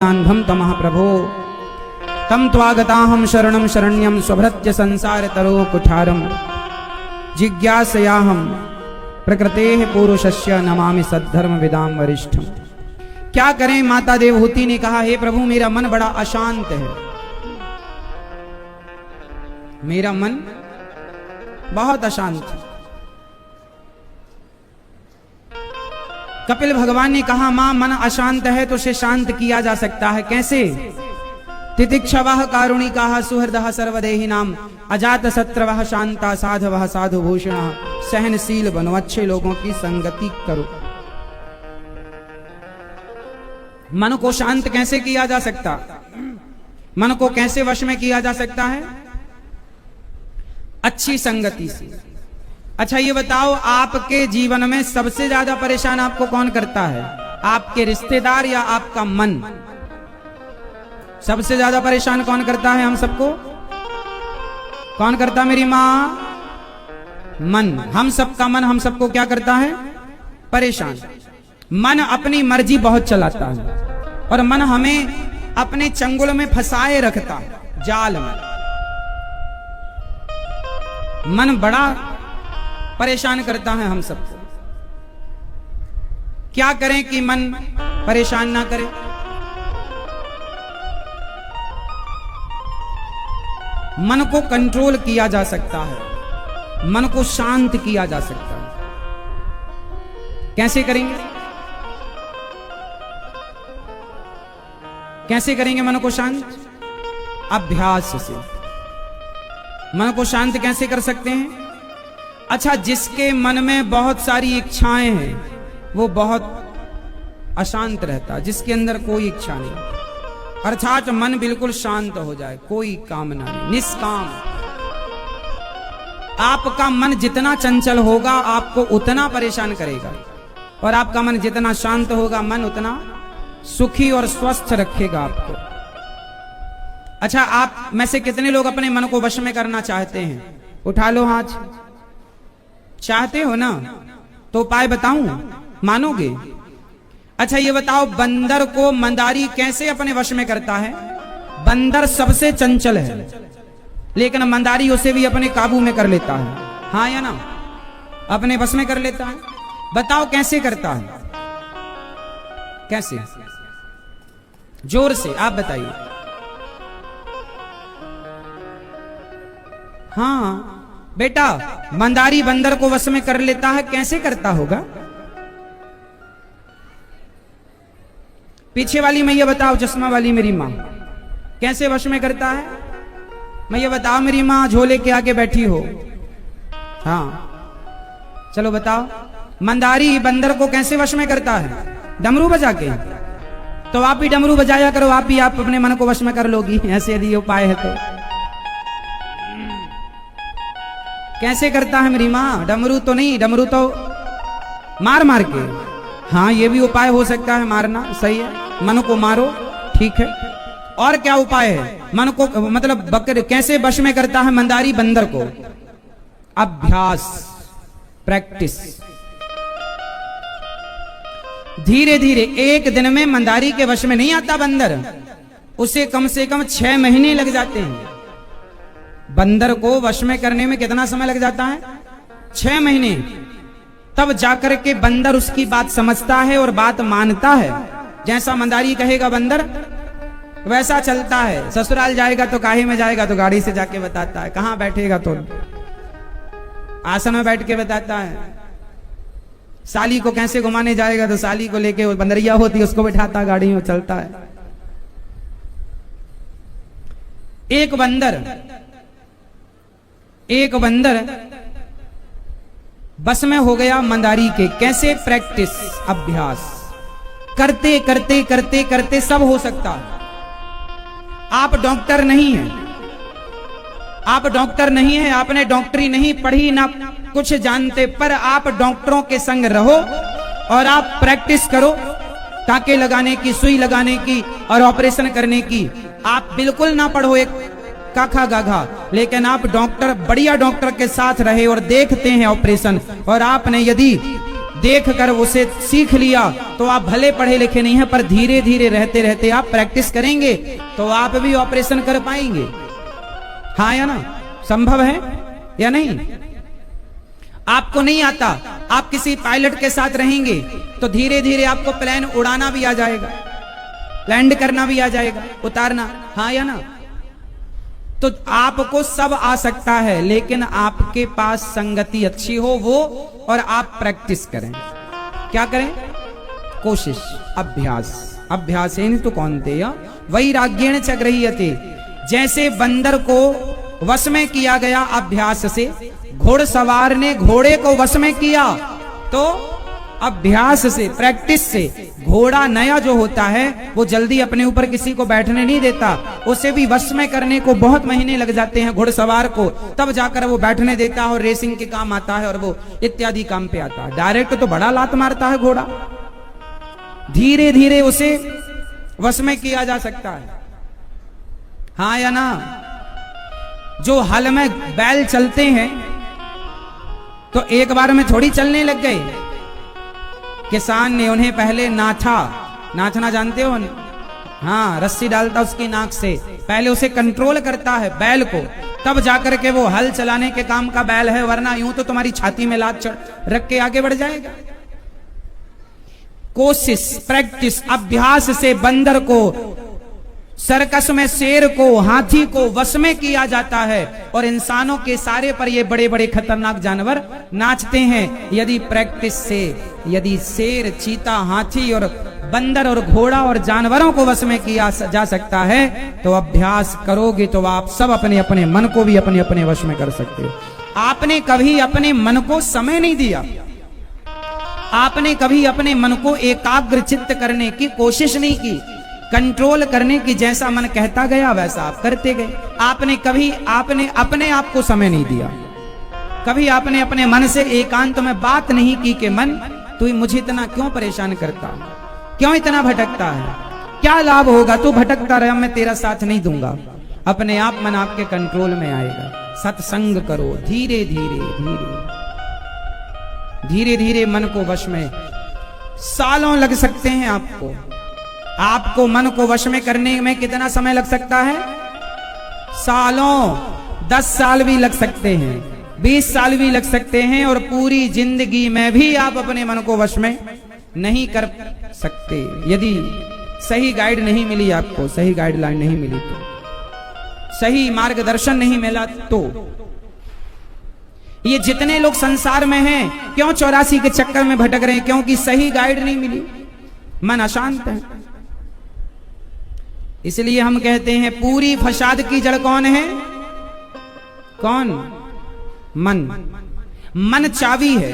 आन्धं तमः प्रभो तं त्वागताहं शरणं शरण्यं स्वभृत्य संसारतरो कुठारं जिज्ञासयाहं प्रकृतेः पुरुषस्य नमामि सद्धर्मविदां वरिष्ठम्। क्या करें, माता देवहूति ने कहा, हे प्रभु मेरा मन बड़ा अशांत है, मेरा मन बहुत अशांत है। कपिल भगवान ने कहा, मां मन अशांत है तो उसे शांत किया जा सकता है, कैसे? तितिक्षवः कारुणिकाः सुहृदः सर्वदेहिनां अजात शत्रवः शांता साधवः साधुभूषणः। सहनशील बनो, अच्छे लोगों की संगति करो। मन को शांत कैसे किया जा सकता, मन को कैसे वश में किया जा सकता है? अच्छी संगति से। अच्छा ये बताओ, आपके जीवन में सबसे ज्यादा परेशान आपको कौन करता है? आपके रिश्तेदार या आपका मन? सबसे ज्यादा परेशान कौन करता है हम सबको? कौन करता है मेरी मां? मन। हम सबका मन हम सबको क्या करता है? परेशान। मन अपनी मर्जी बहुत चलाता है और मन हमें अपने चंगुल में फंसाए रखता है, जाल में। मन बड़ा परेशान करता है हम सबको। क्या करें कि मन परेशान ना करे? मन को कंट्रोल किया जा सकता है, मन को शांत किया जा सकता है। कैसे करेंगे? कैसे करेंगे मन को शांत? अभ्यास से। मन को शांत कैसे कर सकते हैं? अच्छा, जिसके मन में बहुत सारी इच्छाएं हैं वो बहुत अशांत रहता है, जिसके अंदर कोई इच्छा नहीं, अर्थात मन बिल्कुल शांत हो जाए, कोई कामना नहीं, निष्काम। आपका मन जितना चंचल होगा आपको उतना परेशान करेगा, और आपका मन जितना शांत होगा मन उतना सुखी और स्वस्थ रखेगा आपको। अच्छा, आप में से कितने लोग अपने मन को वश में करना चाहते हैं? उठा लो हाथ। चाहते हो ना? तो उपाय बताऊं, मानोगे? अच्छा ये बताओ, बंदर को मंदारी कैसे अपने वश में करता है? बंदर सबसे चंचल है, लेकिन मंदारी उसे भी अपने काबू में कर लेता है, हाँ या ना? अपने वश में कर लेता है। बताओ कैसे करता है? कैसे? जोर से आप बताइए। हाँ बेटा, मंदारी बंदर को वश में कर लेता है, कैसे करता होगा? पीछे वाली मैया बताओ, चश्मा वाली मेरी माँ, कैसे वश में करता है? मैया बताओ मेरी माँ, झोले के आगे बैठी हो। हाँ चलो बताओ, मंदारी बंदर को कैसे वश में करता है? डमरू बजा के। तो आप भी डमरू बजाया करो, आप अपने मन को वश में कर लोगी, ऐसे यदि उपाय है तो। कैसे करता है मेरी माँ? डमरू तो नहीं, डमरू तो मार मार के। हाँ ये भी उपाय हो सकता है, मारना सही है, मन को मारो, ठीक है। और क्या उपाय है? मन को मतलब बकर कैसे वश में करता है मंदारी बंदर को? अभ्यास, प्रैक्टिस। धीरे धीरे, एक दिन में मंदारी के वश में नहीं आता बंदर, उसे कम से कम 6 महीने लग जाते हैं। बंदर को वश में करने में कितना समय लग जाता है? 6 महीने। तब जाकर के बंदर उसकी बात समझता है और बात मानता है। जैसा मंदारी कहेगा बंदर वैसा चलता है। ससुराल जाएगा तो काहे में जाएगा? तो गाड़ी से जाके बताता है। कहां बैठेगा? तो आसन में बैठ के बताता है। साली को कैसे घुमाने जाएगा? तो साली को लेके, वो बंदरिया होती है उसको बैठाता है, गाड़ी में चलता है। एक बंदर बस में हो गया मंदारी के। कैसे? प्रैक्टिस, अभ्यास। करते करते करते करते सब हो सकता है। आप डॉक्टर नहीं हैं, आप डॉक्टर नहीं हैं, आपने डॉक्टरी नहीं पढ़ी, ना कुछ जानते, पर आप डॉक्टरों के संग रहो और आप प्रैक्टिस करो, टाके लगाने की, सुई लगाने की और ऑपरेशन करने की। आप बिल्कुल ना पढ़ो एक काखा गाघा, लेकिन आप डॉक्टर, बढ़िया डॉक्टर के साथ रहे और देखते हैं ऑपरेशन। और आपने यदि देख कर उसे सीख लिया तो आप भले पढ़े लिखे नहीं हैं, पर धीरे धीरे रहते रहते आप प्रैक्टिस करेंगे तो आप भी ऑपरेशन कर पाएंगे। हाँ या ना? संभव है या नहीं? आपको नहीं आता, आप किसी पायलट के साथ रहेंगे तो धीरे धीरे आपको प्लेन उड़ाना भी आ जाएगा, लैंड करना भी आ जाएगा, उतारना। हाँ या ना? तो आपको सब आ सकता है, लेकिन आपके पास संगति अच्छी हो वो, और आप प्रैक्टिस करें। क्या करें? कोशिश, अभ्यास। अभ्यास नहीं तो कौन थे या वैराग्येण च गृह्यते। जैसे बंदर को वश में किया गया अभ्यास से, घोड़सवार ने घोड़े को वश में किया, तो अभ्यास से, प्रैक्टिस से घोड़ा नया जो होता है वो जल्दी अपने ऊपर किसी को बैठने नहीं देता, उसे भी वश में करने को बहुत महीने लग जाते हैं घोड़सवार को, तब जाकर वो बैठने देता है और रेसिंग के काम आता है और वो इत्यादि काम पे आता है। डायरेक्ट तो बड़ा लात मारता है घोड़ा, धीरे धीरे उसे वश में किया जा सकता है। हाँ या ना? जो हल में बैल चलते हैं तो एक बार में थोड़ी चलने लग गए। किसान ने उन्हें पहले नाचना जानते हो? हाँ, रस्सी डालता उसकी नाक से, पहले उसे कंट्रोल करता है बैल को, तब जाकर के वो हल चलाने के काम का बैल है, वरना यूं तो तुम्हारी छाती में लात रख के आगे बढ़ जाएगा। कोशिश, प्रैक्टिस, अभ्यास से बंदर को, सर्कस में शेर को, हाथी को वश में किया जाता है, और इंसानों के सारे पर ये बड़े बड़े खतरनाक जानवर नाचते हैं। यदि प्रैक्टिस से, यदि शेर, चीता, हाथी और बंदर और घोड़ा और जानवरों को वश में किया जा सकता है, तो अभ्यास करोगे तो आप सब अपने अपने मन को भी अपने अपने वश में कर सकते हो। आपने कभी अपने मन को समय नहीं दिया, आपने कभी अपने मन को एकाग्र चित्त करने की कोशिश नहीं की, कंट्रोल करने की, जैसा मन कहता गया वैसा आप करते गए। आपने अपने आप को समय नहीं दिया, कभी आपने अपने मन से एकांत में बात नहीं की कि मन तू मुझे इतना क्यों परेशान करता है, क्यों इतना भटकता है, क्या लाभ होगा, तू भटकता रहा, मैं तेरा साथ नहीं दूंगा। अपने आप मन आपके कंट्रोल में आएगा। सत्संग करो, धीरे धीरे धीरे धीरे धीरे मन को वश में, सालों लग सकते हैं आपको मन को वश में करने में कितना समय लग सकता है? सालों, 10 साल भी लग सकते हैं, 20 साल भी लग सकते हैं, और पूरी जिंदगी में भी आप अपने मन को वश में नहीं कर सकते यदि सही गाइड नहीं मिली, आपको सही गाइडलाइन नहीं मिली, तो सही मार्गदर्शन नहीं मिला। तो ये जितने लोग संसार में हैं, क्यों 84 के चक्कर में भटक रहे हैं? क्योंकि सही गाइड नहीं मिली, मन अशांत है। इसलिए हम कहते हैं पूरी फसाद की जड़ कौन है? कौन? मन चाबी है।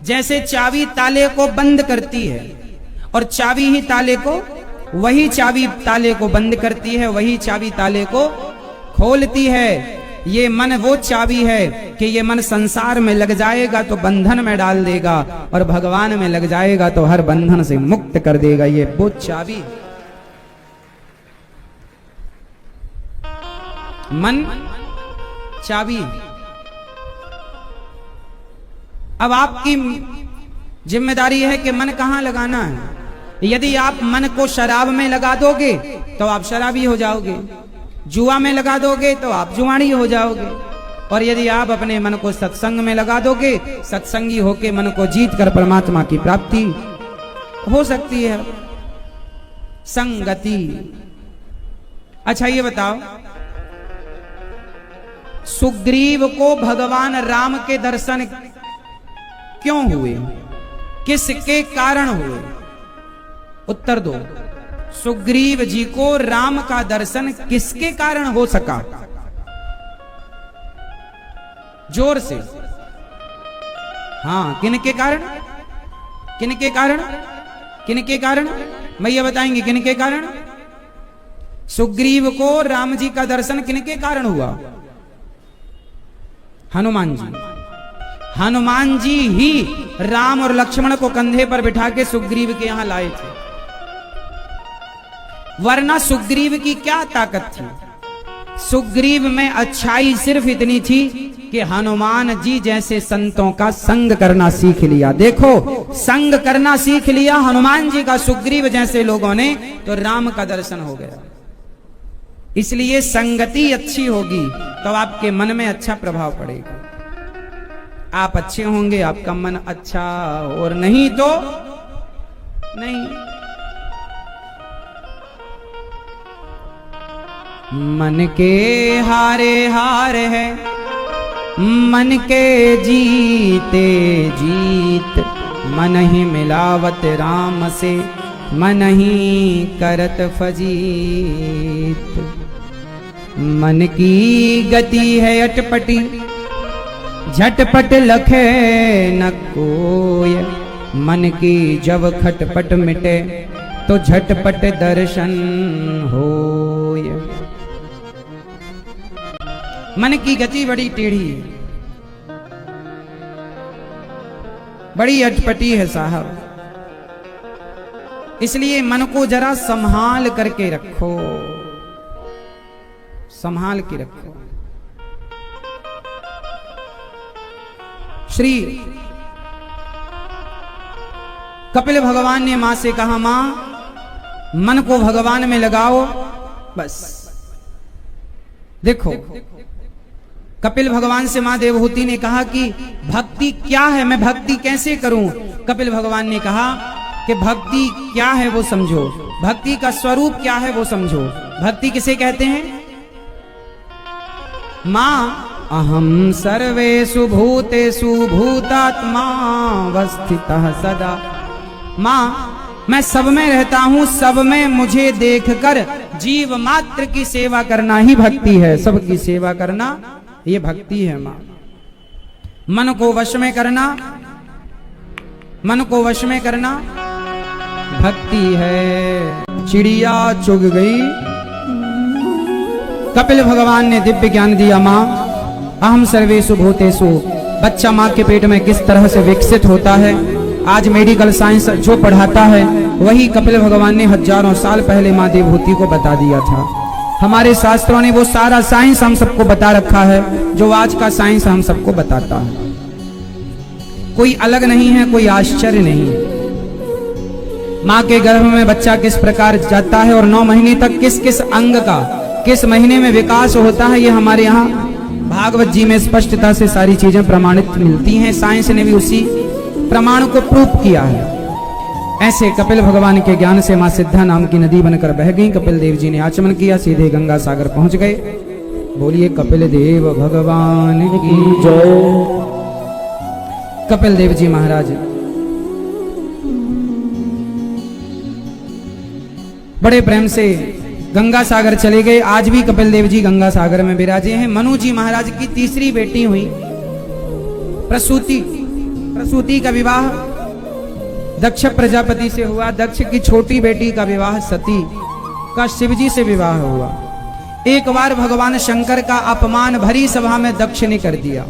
जैसे चाबी ताले को बंद करती है, और चाबी ही ताले को, वही चाबी ताले को बंद करती है, वही चाबी ताले को खोलती है। ये मन वो चाबी है कि ये मन संसार में लग जाएगा तो बंधन में डाल देगा, और भगवान में लग जाएगा तो हर बंधन से मुक्त कर देगा। ये वो चाबी, मन चाबी। अब आपकी जिम्मेदारी है कि मन कहां लगाना है। यदि आप मन को शराब में लगा दोगे तो आप शराबी हो जाओगे, जुआ में लगा दोगे तो आप जुआड़ी हो जाओगे, और यदि आप अपने मन को सत्संग में लगा दोगे, सत्संगी होके मन को जीत कर परमात्मा की प्राप्ति हो सकती है। संगति। अच्छा ये बताओ, सुग्रीव को भगवान राम के दर्शन क्यों हुए, किसके कारण हुए? उत्तर दो। सुग्रीव जी को राम का दर्शन किसके कारण हो सका? जोर से। हाँ, किनके कारण? किनके कारण? किनके कारण? भैया बताएंगे किनके कारण? सुग्रीव को राम जी का दर्शन किनके कारण हुआ? हनुमान जी। हनुमान जी ही राम और लक्ष्मण को कंधे पर बिठा के सुग्रीव के यहां लाए थे, वरना सुग्रीव की क्या ताकत थी? सुग्रीव में अच्छाई सिर्फ इतनी थी कि हनुमान जी जैसे संतों का संग करना सीख लिया। देखो, संग करना सीख लिया हनुमान जी का सुग्रीव जैसे लोगों ने, तो राम का दर्शन हो गया। इसलिए संगति अच्छी होगी तो आपके मन में अच्छा प्रभाव पड़ेगा। आप अच्छे होंगे, आपका मन अच्छा, और नहीं तो नहीं। मन के हारे हार है, मन के जीते जीत, मन ही मिलावत राम से, मन ही करत फजीत। मन की गति है अटपटी, झटपट लखे न कोय, मन की जब खटपट मिटे, तो झटपट दर्शन होय। मन की गति बड़ी टेढ़ी है, बड़ी अटपटी है साहब, इसलिए मन को जरा संभाल करके रखो, संभाल के रखो। श्री कपिल भगवान ने मां से कहा, मां मन को भगवान में लगाओ बस। देखो, कपिल भगवान से मां देवहूति ने कहा कि भक्ति क्या है, मैं भक्ति कैसे करूं। कपिल भगवान ने कहा कि भक्ति क्या है वो समझो, भक्ति का स्वरूप क्या है वो समझो। भक्ति किसे कहते हैं? मां अहम सर्वेषु भूतेषु भूतात्मा अवस्थितः सदा। मां मैं सब में रहता हूं, सब में मुझे देखकर जीव मात्र की सेवा करना ही भक्ति है। सबकी सेवा करना ये भक्ति है मां। मन को वश में करना, मन को वश में करना भक्ति है। चिड़िया चुग गई, कपिल भगवान ने दिव्य ज्ञान दिया। मां अहम सर्वेषु भूतेषु, बच्चा मां के पेट में किस तरह से विकसित होता है, आज मेडिकल साइंस जो पढ़ाता है वही कपिल भगवान ने हजारों साल पहले मां देवहूति को बता दिया था। हमारे शास्त्रों ने वो सारा साइंस हम सबको बता रखा है जो आज का साइंस हम सबको बताता है। कोई अलग नहीं है, कोई आश्चर्य नहीं है। मां के गर्भ में बच्चा किस प्रकार जाता है और 9 महीने तक किस किस अंग का किस महीने में विकास होता है, ये हमारे यहाँ भागवत जी में स्पष्टता से सारी चीजें प्रमाणित मिलती हैं। साइंस ने भी उसी प्रमाण को प्रूफ किया है। ऐसे कपिल भगवान के ज्ञान से मां सिद्धा नाम की नदी बनकर बह गई। कपिल देव जी ने आचमन किया, सीधे गंगा सागर पहुंच गए। बोलिए कपिल देव भगवान की जय। कपिल देव जी महाराज बड़े प्रेम से गंगा सागर चले गए। आज भी कपिल देव जी गंगा सागर में विराजे हैं। मनु जी महाराज की तीसरी बेटी हुई प्रसूति। प्रसूति का विवाह दक्ष प्रजापति से हुआ। दक्ष की छोटी बेटी का विवाह सती का शिवजी से विवाह हुआ। एक बार भगवान शंकर का अपमान भरी सभा में दक्ष ने कर दिया।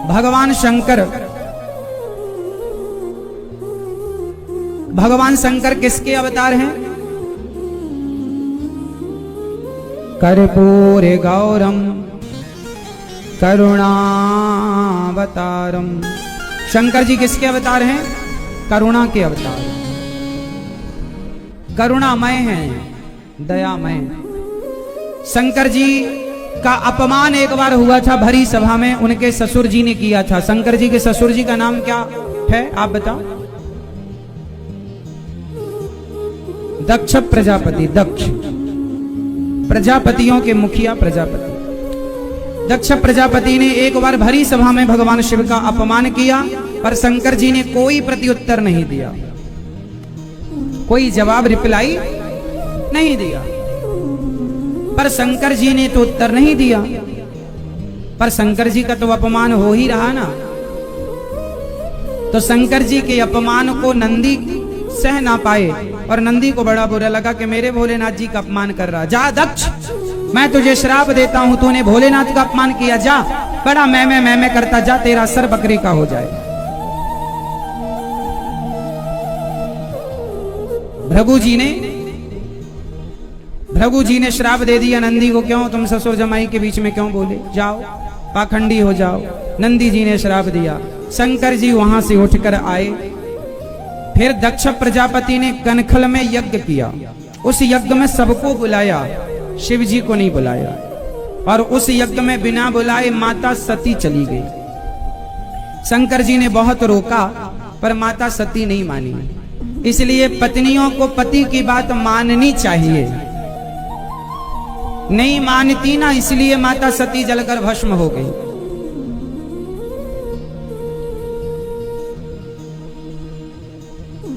भगवान शंकर किसके अवतार हैं? कर्पूरे गौरम करुणावतारम। शंकर जी किसके अवतार हैं? करुणा के अवतार। करुणामय हैं, दयामय। शंकर जी का अपमान एक बार हुआ था भरी सभा में, उनके ससुर जी ने किया था। शंकर जी के ससुर जी का नाम क्या है आप बताओ? दक्ष प्रजापति। दक्ष प्रजापतियों के मुखिया प्रजापति। दक्ष प्रजापति ने एक बार भरी सभा में भगवान शिव का अपमान किया, पर शंकर जी ने कोई प्रत्युत्तर नहीं दिया, कोई जवाब रिप्लाई नहीं दिया। पर शंकर जी ने तो उत्तर नहीं दिया, पर शंकर जी का तो अपमान हो ही रहा ना। तो शंकर जी के अपमान को नंदी सह ना पाए और नंदी को बड़ा बुरा लगा कि मेरे भोलेनाथ जी का अपमान कर रहा। जा दक्ष, मैं तुझे श्राप देता हूं, तूने भोलेनाथ का अपमान किया, जा बड़ा मैं करता जा, तेरा सर बकरी का हो जाए। भृगु जी ने श्राप दे दिया नंदी को, क्यों तुम ससुर जमाई के बीच में क्यों बोले, जाओ पाखंडी हो जाओ। नंदी जी ने श्राप दिया। शंकर जी वहां से उठकर आए। फिर दक्ष प्रजापति ने कनखल में यज्ञ किया। उस यज्ञ में सबको बुलाया, शिव जी को नहीं बुलाया। और उस यज्ञ में बिना बुलाए माता सती चली गई। शंकर जी ने बहुत रोका पर माता सती नहीं मानी। इसलिए पत्नियों को पति की बात माननी चाहिए, नहीं मानती ना, इसलिए माता सती जलकर भस्म हो गई।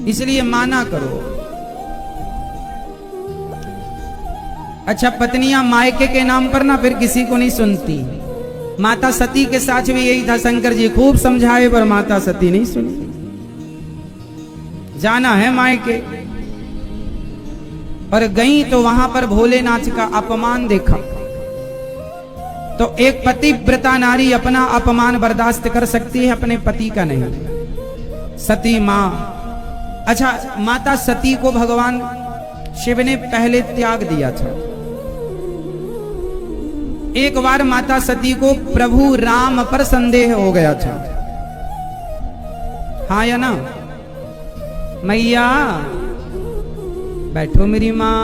इसलिए माना करो। अच्छा, पत्नियां मायके के नाम पर ना फिर किसी को नहीं सुनती। माता सती के साथ भी यही था, शंकर जी खूब समझाए पर माता सती नहीं सुनी। जाना है मायके, पर गई तो वहां पर भोलेनाथ का अपमान देखा। तो एक पतिव्रता नारी अपना अपमान बर्दाश्त कर सकती है, अपने पति का नहीं। सती मां, अच्छा माता सती को भगवान शिव ने पहले त्याग दिया था। एक बार माता सती को प्रभु राम पर संदेह हो गया था। हाँ या ना? मैया बैठो, मेरी मां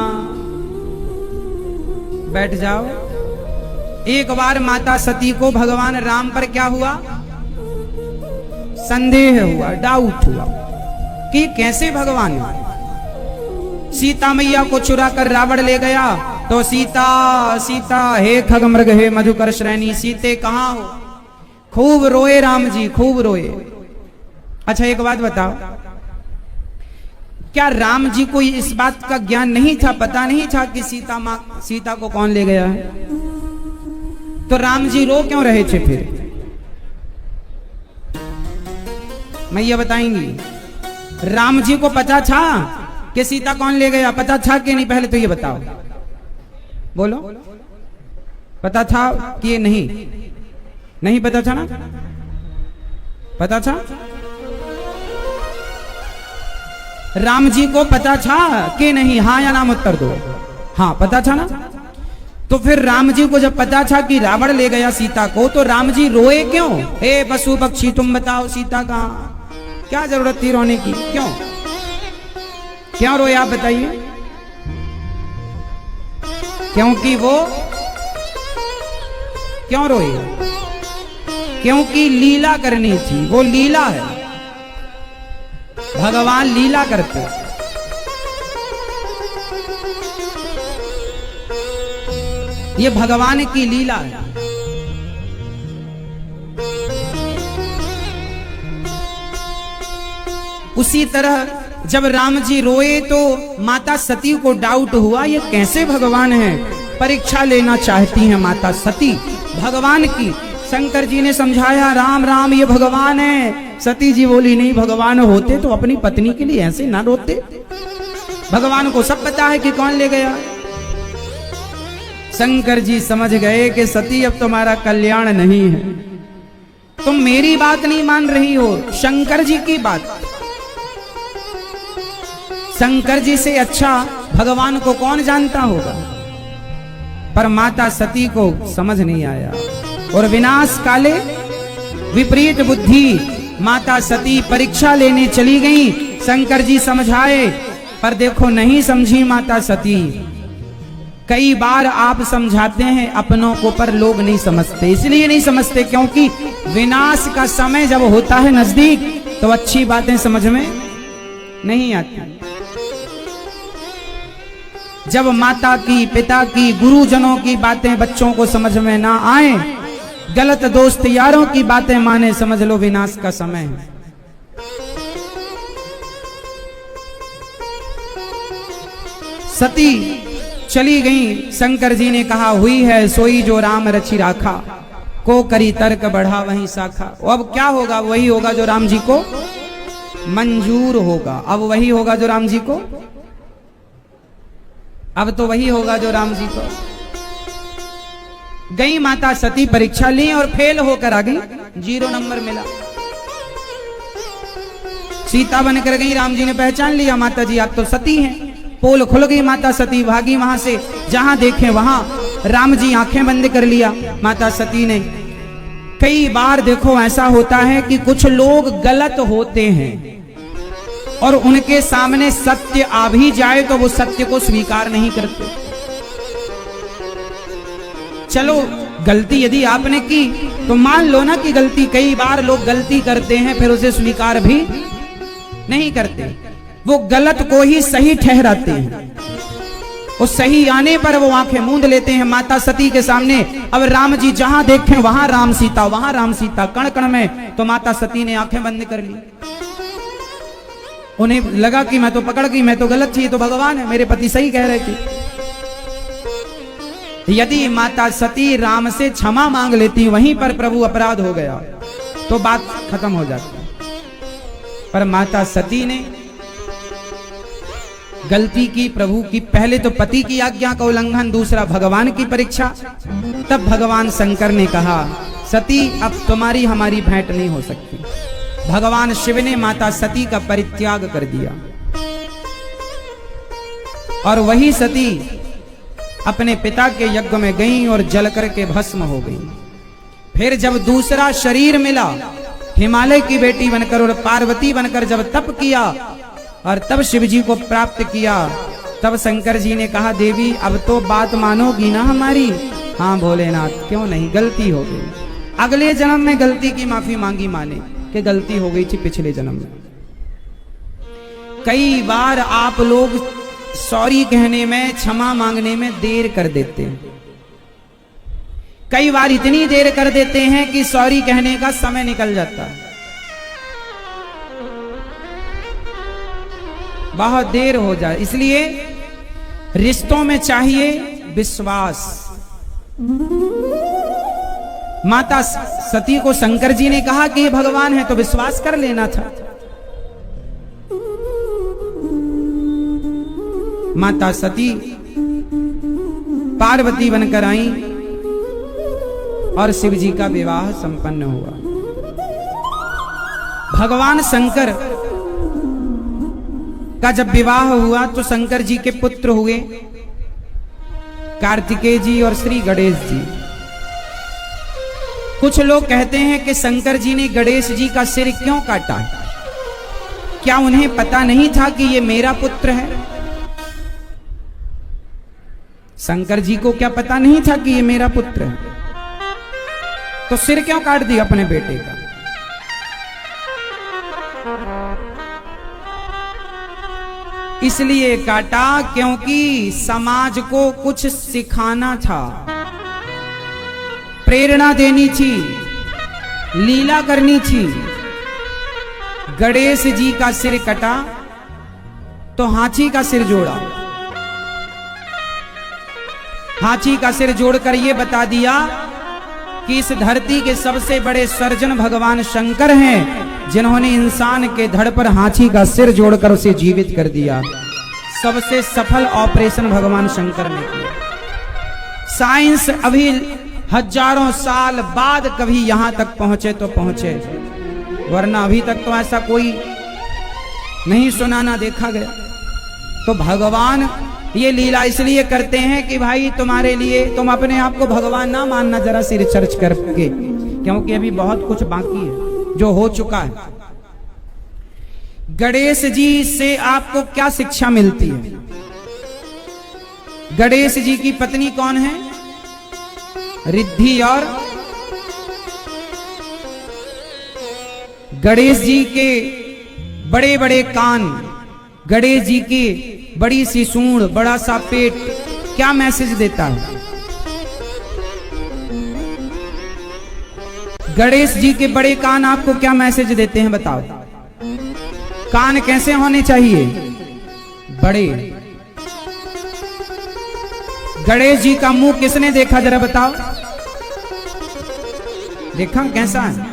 बैठ जाओ। एक बार माता सती को भगवान राम पर क्या हुआ? संदेह हुआ, डाउट हुआ कि कैसे भगवान। सीता मैया को चुरा कर रावण ले गया तो सीता सीता हे खगमृग हे मधुकर श्रेणी, सीते कहां हो? खूब रोए राम जी, खूब रोए। अच्छा एक बात बताओ, क्या राम जी को इस बात का ज्ञान नहीं था, पता नहीं था कि सीता को कौन ले गया है? तो राम जी रो क्यों रहे थे फिर? मैया बताएंगी। राम जी को पता था कि सीता कौन ले गया, पता था कि नहीं? पहले तो ये बताओ, बोलो। पता था कि नहीं पता था ना? पता था? राम जी को पता था कि नहीं? हाँ या नाम उत्तर दो। हाँ पता था ना? तो फिर राम जी को जब पता था कि रावण ले गया सीता को, तो राम जी रोए क्यों? हे पशु पक्षी तुम बताओ, सीता कहां? क्या जरूरत थी रोने की? क्यों रोए आप बताइए? क्योंकि वो क्यों रोए? क्योंकि लीला करनी थी। वो लीला है, भगवान लीला करते। ये भगवान की लीला है। उसी तरह जब राम जी रोए तो माता सती को डाउट हुआ, ये कैसे भगवान है? परीक्षा लेना चाहती हैं माता सती भगवान की। शंकर जी ने समझाया, राम राम ये भगवान है। सती जी बोली, नहीं, भगवान होते तो अपनी पत्नी के लिए ऐसे ना रोते। भगवान को सब पता है कि कौन ले गया। शंकर जी समझ गए कि सती अब तुम्हारा कल्याण नहीं है, तुम मेरी बात नहीं मान रही हो, शंकर जी की बात। शंकर जी से अच्छा भगवान को कौन जानता होगा? पर माता सती को समझ नहीं आया और विनाश काले विपरीत बुद्धि। माता सती परीक्षा लेने चली गई। शंकर जी समझाए पर देखो नहीं समझी माता सती। कई बार आप समझाते हैं अपनों को, पर लोग नहीं समझते। इसलिए नहीं समझते क्योंकि विनाश का समय जब होता है नजदीक तो अच्छी बातें समझ में नहीं आती। जब माता की, पिता की, गुरुजनों की बातें बच्चों को समझ में ना आए, गलत दोस्त यारों की बातें माने, समझ लो विनाश का समय है। सती चली गई। शंकर जी ने कहा, हुई है सोई जो राम रचि राखा, को करी तर्क बढ़ा वहीं शाखा। अब क्या होगा? वही होगा जो राम जी को मंजूर होगा। अब वही होगा जो राम जी को, अब तो वही होगा जो राम जी को। गई माता सती, परीक्षा ली और फेल होकर आ गई, 0 नंबर मिला। सीता बनकर गई, राम जी ने पहचान लिया, माता जी आप तो सती हैं। पोल खुल गई, माता सती भागी वहां से, जहां देखे वहां राम जी आंखें बंद कर लिया माता सती ने। कई बार देखो ऐसा होता है कि कुछ लोग गलत होते हैं और उनके सामने सत्य आ भी जाए तो वो सत्य को स्वीकार नहीं करते। चलो गलती यदि आपने की तो मान लो ना कि गलती, कई बार लोग गलती करते हैं फिर उसे स्वीकार भी नहीं करते, वो गलत को ही सही ठहराते हैं। उस सही आने पर वो आंखें मूंद लेते हैं माता सती के सामने। अब राम जी जहां देखें वहां राम सीता, वहां राम सीता, कण कण में। तो माता सती ने आंखें बंद कर ली। उन्हें लगा कि मैं तो पकड़ गई, मैं तो गलत थी, तो भगवान है, मेरे पति सही कह रहे थे। यदि माता सती राम से क्षमा मांग लेती, वहीं पर प्रभु अपराध हो गया तो बात खत्म हो जाती। पर माता सती ने गलती की प्रभु की, पहले तो पति की आज्ञा का उल्लंघन, दूसरा भगवान की परीक्षा। तब भगवान शंकर ने कहा सती अब तुम्हारी हमारी भेंट नहीं हो सकती। भगवान शिव ने माता सती का परित्याग कर दिया और वही सती अपने पिता के यज्ञ में गई और जल करके भस्म हो गई। फिर जब दूसरा शरीर मिला, हिमालय की बेटी बनकर और पार्वती बनकर जब तप किया और तब शिव जी को प्राप्त किया, तब शंकर जी ने कहा देवी अब तो बात मानोगी ना हमारी? हाँ भोलेनाथ, क्यों नहीं, गलती हो गई। अगले जन्म में गलती की माफी मांगी माने कि गलती हो गई थी पिछले जन्म में। कई बार आप लोग सॉरी कहने में, क्षमा मांगने में देर कर देते हैं। कई बार इतनी देर कर देते हैं कि सॉरी कहने का समय निकल जाता है। बहुत देर हो जाए, इसलिए रिश्तों में चाहिए विश्वास। माता सती को शंकर जी ने कहा कि ये भगवान है तो विश्वास कर लेना था। माता सती पार्वती बनकर आई और शिव जी का विवाह संपन्न हुआ। भगवान शंकर का जब विवाह हुआ तो शंकर जी के पुत्र हुए कार्तिकेय जी और श्री गणेश जी। कुछ लोग कहते हैं कि शंकर जी ने गणेश जी का सिर क्यों काटा? क्या उन्हें पता नहीं था कि ये मेरा पुत्र है? शंकर जी को क्या पता नहीं था कि ये मेरा पुत्र है? तो सिर क्यों काट दिया अपने बेटे का? इसलिए काटा क्योंकि समाज को कुछ सिखाना था, प्रेरणा देनी थी, लीला करनी थी। गणेश जी का सिर कटा तो हाथी का सिर जोड़ा। हाथी का सिर जोड़कर यह बता दिया कि इस धरती के सबसे बड़े सर्जन भगवान शंकर हैं, जिन्होंने इंसान के धड़ पर हाथी का सिर जोड़कर उसे जीवित कर दिया। सबसे सफल ऑपरेशन भगवान शंकर ने किया। साइंस अभी हजारों साल बाद कभी यहां तक पहुंचे तो पहुंचे, वरना अभी तक तो ऐसा कोई नहीं सुना ना देखा गया। तो भगवान ये लीला इसलिए करते हैं कि भाई तुम्हारे लिए, तुम अपने आप को भगवान ना मानना जरा सी रिसर्च करके, क्योंकि अभी बहुत कुछ बाकी है जो हो चुका है। गणेश जी से आपको क्या शिक्षा मिलती है? गणेश जी की पत्नी कौन है? रिद्धि। और गणेश जी के बड़े बड़े कान, गणेश जी की बड़ी सी सूंड, बड़ा सा पेट क्या मैसेज देता है? गणेश जी के बड़े कान आपको क्या मैसेज देते हैं बताओ? कान कैसे होने चाहिए? बड़े। गणेश जी का मुंह किसने देखा जरा बताओ? देखा कैसा है?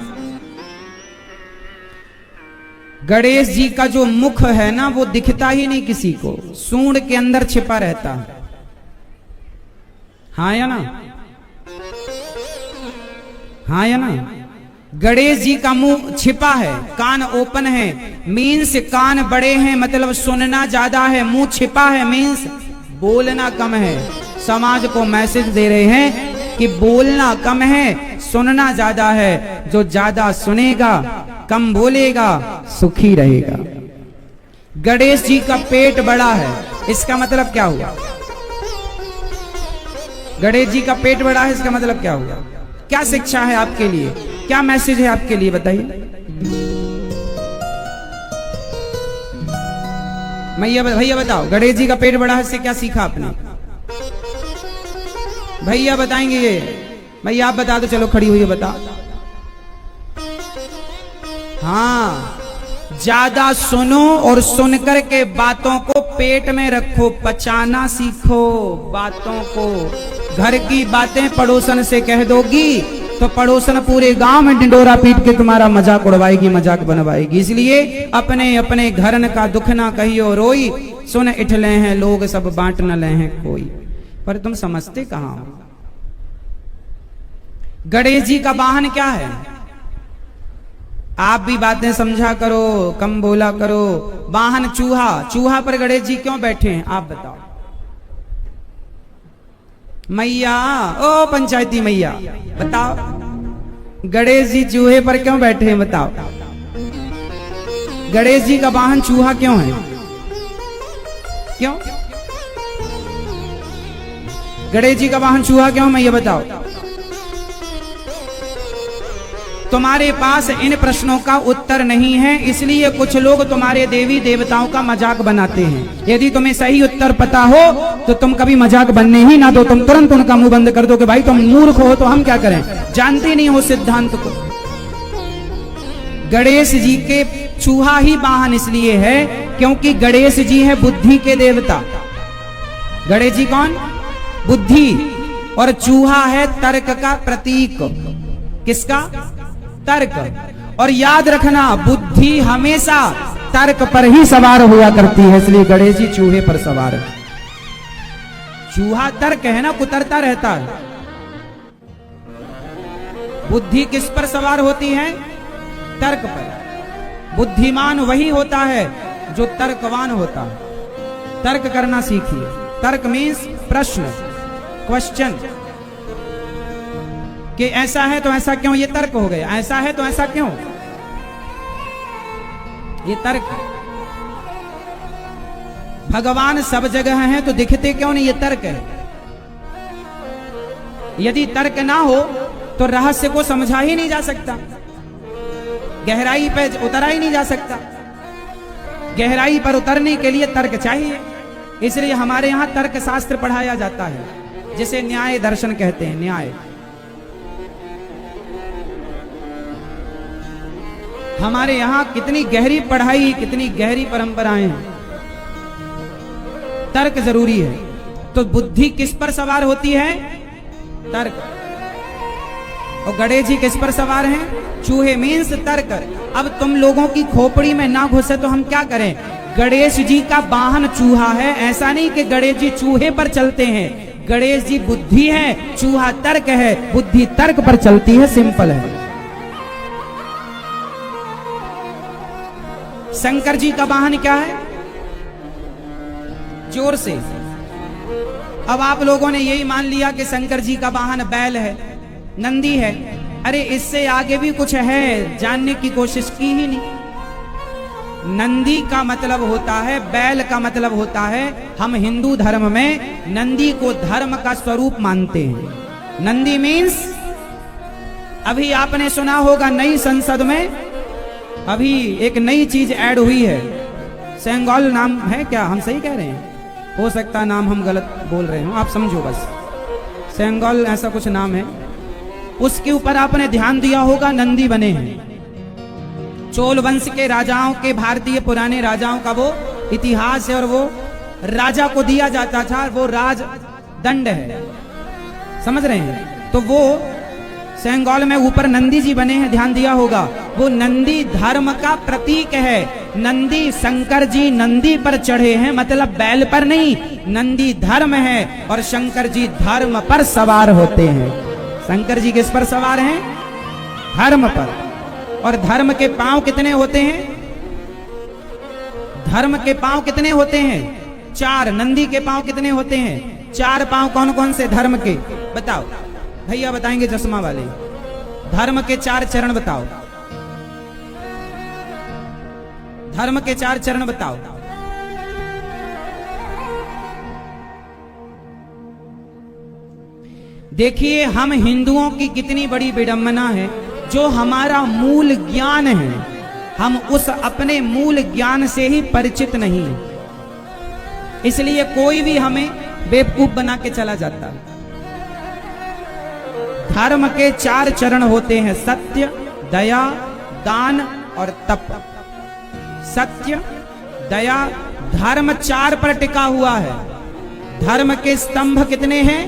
गणेश जी का जो मुख है ना वो दिखता ही नहीं किसी को, सूंड के अंदर छिपा रहता है। हाँ या ना? हाँ या ना? गणेश जी का मुंह छिपा है, कान ओपन है, मीन्स कान बड़े हैं मतलब सुनना ज्यादा है, मुंह छिपा है मीन्स बोलना कम है। समाज को मैसेज दे रहे हैं कि बोलना कम है, सुनना ज्यादा है। जो ज्यादा सुनेगा, कम बोलेगा, सुखी रहेगा। गणेश जी का पेट बड़ा है, इसका मतलब क्या हुआ? गणेश जी का पेट बड़ा है, इसका मतलब क्या हुआ? क्या शिक्षा है आपके लिए, क्या मैसेज है आपके लिए, बताइए। भैया बताओ, गणेश जी का पेट बड़ा है, इससे क्या सीखा आपने? भैया बताएंगे ये, भैया आप बता दो, चलो खड़ी हुई है, बता। हाँ, ज्यादा सुनो और सुनकर के बातों को पेट में रखो, पचाना सीखो बातों को। घर की बातें पड़ोसन से कह दोगी तो पड़ोसन पूरे गांव में डिंडोरा पीट के तुम्हारा मजाक उड़वाएगी, मजाक बनवाएगी। इसलिए अपने अपने घरन का दुख ना कहियो रोई, सुन इठले हैं लोग सब बांट न ले हैं कोई। पर तुम समझते कहां हो? गणेश जी का वाहन क्या है? आप भी बातें समझा करो, कम बोला करो। वाहन चूहा, चूहा पर गणेश जी क्यों बैठे हैं आप बताओ? मैया, ओ पंचायती मैया बताओ, गणेश जी चूहे पर क्यों बैठे हैं बताओ? गणेश जी का वाहन चूहा क्यों है? क्यों गणेश जी का वाहन चूहा क्यों है, ये बताओ। तुम्हारे पास इन प्रश्नों का उत्तर नहीं है, इसलिए कुछ लोग तुम्हारे देवी देवताओं का मजाक बनाते हैं। यदि तुम्हें सही उत्तर पता हो तो तुम कभी मजाक बनने ही ना दो, तुम तुरंत उनका मुंह बंद कर दो कि भाई तुम मूर्ख हो, तो हम क्या करें, जानते नहीं हो सिद्धांत को। गणेश जी के चूहा ही वाहन इसलिए है क्योंकि गणेश जी है बुद्धि के देवता। गणेश जी कौन? बुद्धि। और चूहा है तर्क का प्रतीक। किसका? तर्क। और याद रखना, बुद्धि हमेशा तर्क पर ही सवार हुआ करती है, इसलिए गणेश जी चूहे पर सवार है। चूहा तर्क है ना, कुतरता रहता है। बुद्धि किस पर सवार होती है? तर्क पर। बुद्धिमान वही होता है जो तर्कवान होता है। तर्क करना सीखिए। तर्क मीन्स प्रश्न, क्वेश्चन, कि ऐसा है तो ऐसा क्यों, ये तर्क हो गया। ऐसा है तो ऐसा क्यों, ये तर्क। भगवान सब जगह हैं तो दिखते क्यों नहीं, ये तर्क है। यदि तर्क ना हो तो रहस्य को समझा ही नहीं जा सकता, गहराई पे उतरा ही नहीं जा सकता। गहराई पर उतरने के लिए तर्क चाहिए, इसलिए हमारे यहां तर्क शास्त्र पढ़ाया जाता है, जिसे न्याय दर्शन कहते हैं। न्याय, हमारे यहां कितनी गहरी पढ़ाई, कितनी गहरी परंपराएं हैं। तर्क जरूरी है। तो बुद्धि किस पर सवार होती है? तर्क। और गणेश जी किस पर सवार हैं? चूहे मीन्स तर्क। अब तुम लोगों की खोपड़ी में ना घुसे तो हम क्या करें? गणेश जी का वाहन चूहा है, ऐसा नहीं कि गणेश जी चूहे पर चलते हैं। गणेश जी बुद्धि है, चूहा तर्क है, बुद्धि तर्क पर चलती है, सिंपल है। शंकर जी का वाहन क्या है? जोर से। अब आप लोगों ने यही मान लिया कि शंकर जी का वाहन बैल है, नंदी है। अरे इससे आगे भी कुछ है, जानने की कोशिश की ही नहीं। नंदी का मतलब होता है, बैल का मतलब होता है, हम हिंदू धर्म में नंदी को धर्म का स्वरूप मानते हैं। नंदी मीन्स, अभी आपने सुना होगा नई संसद में अभी एक नई चीज ऐड हुई है, सेंगोल नाम है क्या? हम सही कह रहे हैं? हो सकता है नाम हम गलत बोल रहे हो, आप समझो बस। सेंगोल ऐसा कुछ नाम है, उसके ऊपर आपने ध्यान दिया होगा, नंदी बने हैं। चोल वंश के राजाओं के, भारतीय पुराने राजाओं का वो इतिहास है, और वो राजा को दिया जाता था, वो राज दंड है, समझ रहे हैं? तो वो सेंगोल में ऊपर नंदी जी बने हैं, ध्यान दिया होगा। वो नंदी धर्म का प्रतीक है। नंदी, शंकर जी नंदी पर चढ़े हैं, मतलब बैल पर नहीं। नंदी धर्म है और शंकर जी धर्म पर सवार होते हैं। शंकर जी किस पर सवार हैं? धर्म पर। और धर्म के पांव कितने होते हैं? धर्म के पांव कितने होते हैं? 4। नंदी के पांव कितने होते हैं? 4 पांव कौन कौन से धर्म के? बताओ भैया, बताएंगे चश्मा वाले। धर्म के 4 चरण बताओ। धर्म के 4 चरण बताओ। देखिए, हम हिंदुओं की कितनी बड़ी विडंबना है, जो हमारा मूल ज्ञान है, हम उस अपने मूल ज्ञान से ही परिचित नहीं है। इसलिए कोई भी हमें बेवकूफ बना के चला जाता है। धर्म के 4 चरण होते हैं, सत्य, दया, दान और तप। सत्य, दया, धर्म 4 पर टिका हुआ है। धर्म के स्तंभ कितने हैं?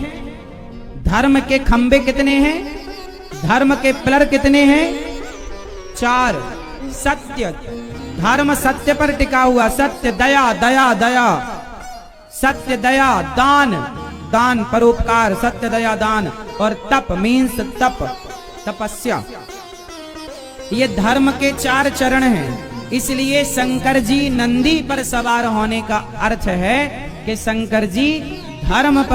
धर्म के खंबे कितने हैं? धर्म के पिलर कितने हैं? 4। सत्य, धर्म सत्य पर टिका हुआ। सत्य, दया, दया, दया, सत्य, दया, दान, दान, परोपकार, सत्य, दया, दान, और तप मीन्स तप, तपस्या। ये धर्म के 4 चरण हैं। इसलिए शंकर जी नंदी पर सवार होने का अर्थ है कि शंकर जी धर्म पर